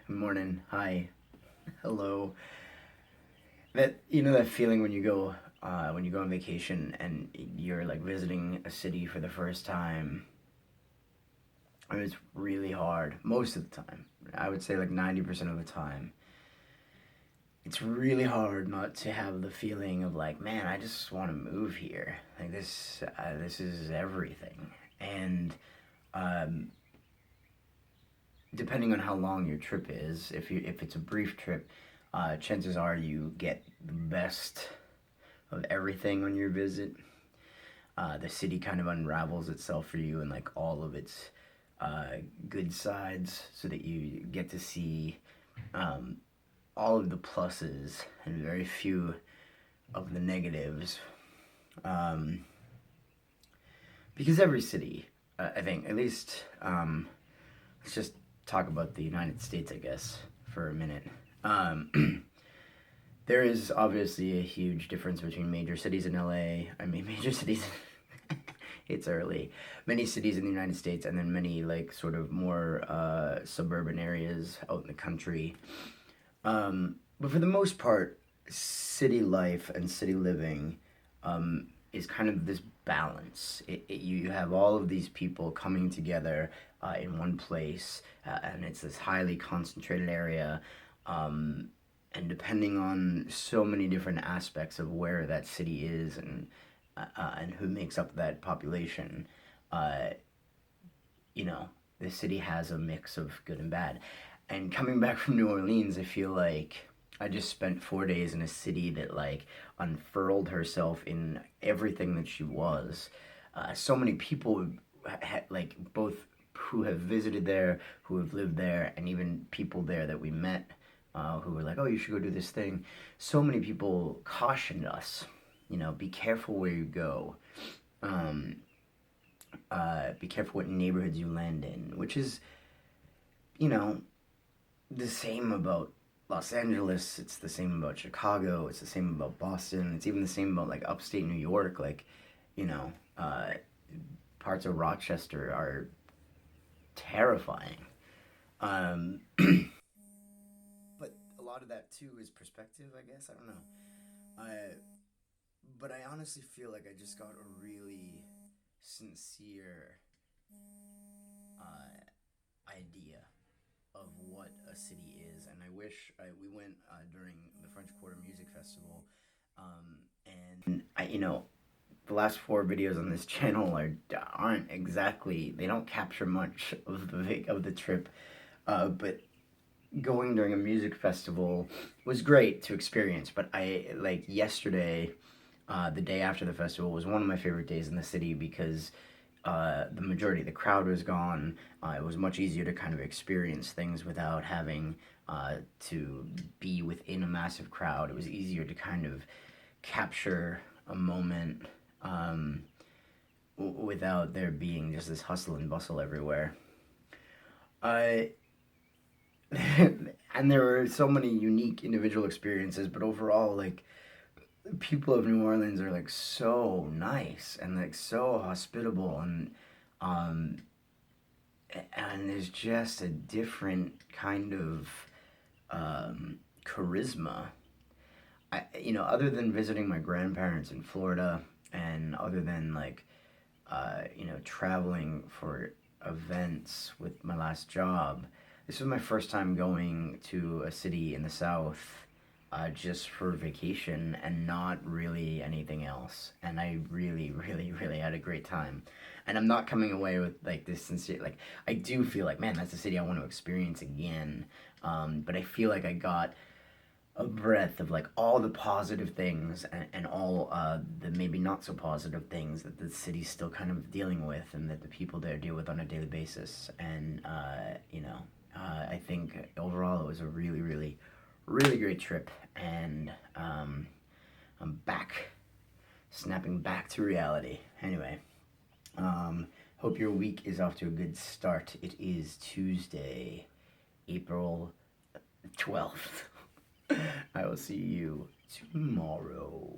Good morning. Hi. Hello. That feeling when you go on vacation and you're like visiting a city for the first time. I mean, it's really hard most of the time. I would say like 90% of the time. It's really hard not to have the feeling of like, man, I just want to move here. Like this is everything. And um, depending on how long your trip is, if it's a brief trip, chances are you get the best of everything on your visit. The city kind of unravels itself for you and like all of its good sides, so that you get to see um, all of the pluses and very few of the negatives. Um, because every city, I think, at least, let's just talk about the United States, I guess, for a minute. Um, there is obviously a huge difference between major cities in LA. I mean, major cities. It's early. Many cities in the United States, and then many like sort of more suburban areas out in the country. But for the most part, city life and city living is kind of this balance. You have all of these people coming together in one place, and it's this highly concentrated area. Um, and depending on so many different aspects of where that city is and who makes up that population, uh, you know, the city has a mix of good and bad. And coming back from New Orleans, I feel like I just spent 4 days in a city that like unfurled herself in everything that she was. So many people like both who have visited there, who have lived there, and even people there that we met who were like, "Oh, you should go do this thing." So many people cautioned us, be careful where you go. Um, be careful what neighborhoods you land in, which is, you know, the same about Los Angeles. It's the same about Chicago. It's the same about Boston. It's even the same about like upstate New York. Like, you know, uh, parts of Rochester are terrifying. Um, but a lot of that too is perspective, I guess. I don't know. But I honestly feel like I just got a really sincere idea of what a city is, and I wish we went during the French Quarter Music Festival, and the last four videos on this channel aren't exactly, they don't capture much of the trip, but going during a music festival was great to experience. But I like yesterday, the day after the festival, was one of my favorite days in the city because the majority of the crowd was gone. It was much easier to kind of experience things without having to be within a massive crowd. It was easier to kind of capture a moment without there being just this hustle and bustle everywhere. Uh, and there were so many unique individual experiences, but overall, like, people of New Orleans are like so nice and like so hospitable, um and there's just a different kind of charisma. Other than visiting my grandparents in Florida, and other than like traveling for events with my last job, this was my first time going to a city in the South just for vacation and not really anything else. And I really, really, really had a great time. And I'm not coming away with like this sincere, like, I do feel like, man, that's a city I want to experience again. But I feel like I got a breadth of like all the positive things and all the maybe not so positive things that the city's still kind of dealing with and that the people there deal with on a daily basis. And I think overall it was a really, really, really great trip. And I'm back, snapping back to reality. Anyway, hope your week is off to a good start. It is Tuesday, April 12th. I will see you tomorrow.